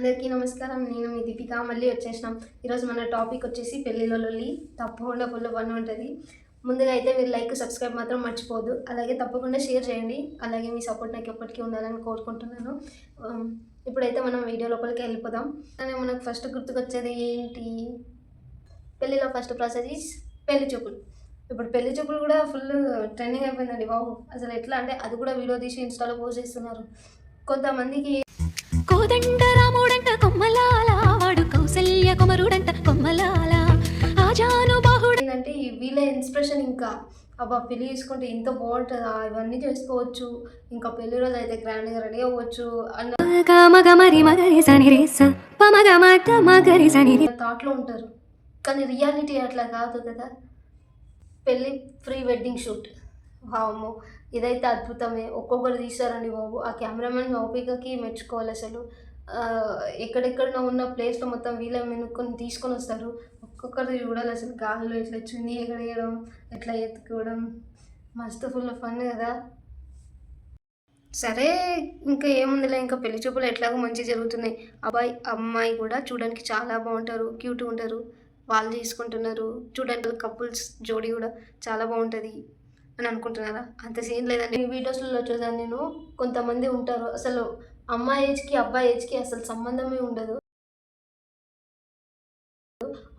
అందరికీ నమస్కారం. నేను మీ దీపిక మళ్ళీ వచ్చేసినాం. ఈరోజు మన టాపిక్ వచ్చేసి పెళ్ళిలో లొల్లి. తప్పకుండా ఫుల్ ఫన్ ఉంటుంది. ముందుగా అయితే మీరు లైక్ సబ్స్క్రైబ్ మాత్రం మర్చిపోవద్దు. అలాగే తప్పకుండా షేర్ చేయండి. అలాగే మీ సపోర్ట్ నాకు ఎప్పటికీ ఉండాలని కోరుకుంటున్నాను. ఇప్పుడైతే మనం వీడియో లోపలికి వెళ్ళిపోదాం. కానీ మనకు ఫస్ట్ గుర్తుకొచ్చేది ఏంటి? పెళ్ళిలో ఫస్ట్ ప్రాసెస్ ఈజ్ పెళ్లి చూపులు. ఇప్పుడు పెళ్లి చూపులు కూడా ఫుల్ ట్రెండింగ్ అయిపోయిందండి బాబు. అసలు ఎట్లా అంటే అది కూడా వీడియో తీసి ఇన్స్టాలో పోస్ట్ చేస్తున్నారు. కొంతమందికి కోదండ రాముడంట కొమ్మలాల వాడు కౌసల్య కుమరుడంట కొమ్మలాల ఆజాను బాహుడు ఏంటంటే వీళ్ళ ఇన్స్పిరేషన్ ఇంకా అబ్బా పెళ్ళి చేసుకుంటే ఇంత బాగుంటుందా, ఇవన్నీ చేసుకోవచ్చు, ఇంకా పెళ్లి రోజు అయితే గ్రాండ్గా రెడీ అవ్వచ్చు అన్న మగమరి మగరి సని రేస పమగమత మగరి సని థాట్లో ఉంటారు. కానీ రియాలిటీ అట్లా కాదు కదా. పెళ్ళి ప్రీ వెడ్డింగ్ షూట్ వామ్మో ఇదైతే అద్భుతమే. ఒక్కొక్కరు తీస్తారండి బాబు. ఆ కెమెరామెన్ ఓపికకి మెచ్చుకోవాలి అసలు. ఎక్కడెక్కడ ఉన్న ప్లేస్లో మొత్తం వీళ్ళే మెనుక్కొని తీసుకొని వస్తారు. ఒక్కొక్కరు చూడాలి అసలు. గాల్లో ఇట్లా చున్నీ ఎగరేయడం, ఇట్లా ఎత్తుకోవడం మస్తు ఫుల్ ఫన్ కదా. సరే ఇంకా ఏముందిలే, ఇంకా పెళ్లి చూపులు ఎట్లాగో మంచిగా జరుగుతున్నాయి. అబ్బాయి అమ్మాయి కూడా చూడడానికి చాలా బాగుంటారు, క్యూట్గా ఉంటారు. వాళ్ళు తీసుకుంటున్నారు చూడండి. కపుల్స్ జోడీ కూడా చాలా బాగుంటుంది అని అనుకుంటున్నారా? అంత సీన్ లేదండి. వీడియోస్లో చూసాను నేను. కొంతమంది ఉంటారు అసలు అమ్మాయి ఏజ్కి అబ్బాయి ఏజ్కి అసలు సంబంధమే ఉండదు.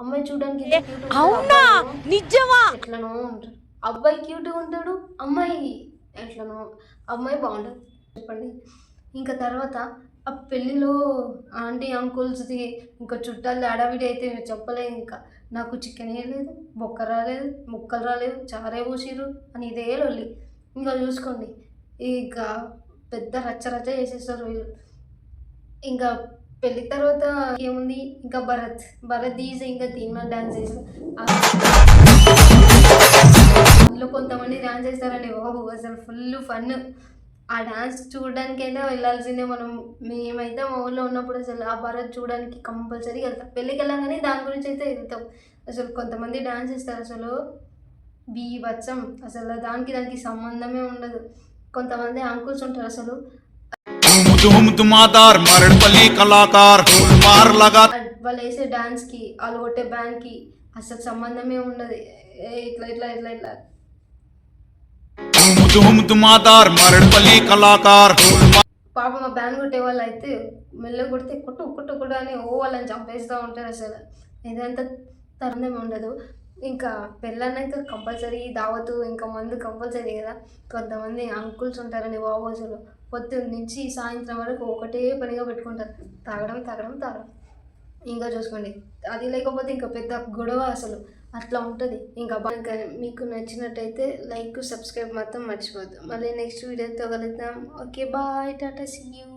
అమ్మాయి చూడడానికి ఎట్లనో ఉంటారు, అబ్బాయి క్యూట్గా ఉంటాడు, అమ్మాయి ఎట్లనో. అమ్మాయి బాగుంటుంది చెప్పండి. ఇంకా తర్వాత ఆ పెళ్ళిలో ఆంటీ అంకుల్స్ది ఇంకా చుట్టాలు అడవిడి అయితే చెప్పలేదు. ఇంకా నాకు చికెన్ వేయలేదు, బొక్క రాలేదు, ముక్కలు రాలేదు, చారే పోసిరు అని ఇదే లొల్లి. ఇంకా చూసుకోండి, ఇక పెద్ద రచ్చ రచ్చ చేసేస్తారు వీళ్ళు. ఇంకా పెళ్ళి తర్వాత ఏముంది, ఇంకా భరత్ తీసి ఇంకా తీన్మా డ్యాన్స్ చేస్తారు. అందులో కొంతమంది డ్యాన్స్ చేస్తారండి బాబు, అసలు ఫుల్ ఫన్. ఆ డ్యాన్స్ చూడడానికైనా వెళ్ళాల్సిందే మనం. మేమైతే మా ఊళ్ళో ఉన్నప్పుడు అసలు ఆ భరత్ చూడడానికి కంపల్సరీ వెళ్తాం. పెళ్ళికి వెళ్ళాం దాని గురించి అయితే వెళ్తాం. అసలు కొంతమంది డ్యాన్స్ చేస్తారు అసలు బీభత్సం. అసలు దానికి సంబంధమే ఉండదు. కొంతమంది అంకుల్స్ ఉంటారు అసలు వాళ్ళు వేసే డాన్స్కి వాళ్ళు కొట్టే బ్యాండ్కి అసలు సంబంధమే ఉండదు. ఇట్లా ఇట్లా ఇట్లా ఇట్లా పాపం ఆ బ్యాండ్ కొట్టే వాళ్ళు అయితే మెల్ల కొడితే కొట్టు కొట్టు కొట్టు అని వాళ్ళని చంపేస్తూ ఉంటారు. అసలు ఇదంతా తరుణమే ఉండదు. ఇంకా పెళ్ళన్నాక కంపల్సరీ దావతు, ఇంకా మందు కంపల్సరీ కదా. కొంతమంది అంకుల్స్ ఉంటారని బాబు అసలు పొద్దున్న నుంచి సాయంత్రం వరకు ఒకటే పనిగా పెట్టుకుంటారు, తాగడం తాగడం తాగడం. ఇంకా చూసుకోండి, అది లేకపోతే ఇంకా పెద్ద గొడవ అసలు అట్లా ఉంటుంది. ఇంకా మీకు నచ్చినట్టయితే లైక్ సబ్స్క్రైబ్ మాత్రం మర్చిపోద్దు. మళ్ళీ నెక్స్ట్ వీడియోతో కలుద్దాం. Okay bye, tata, see you.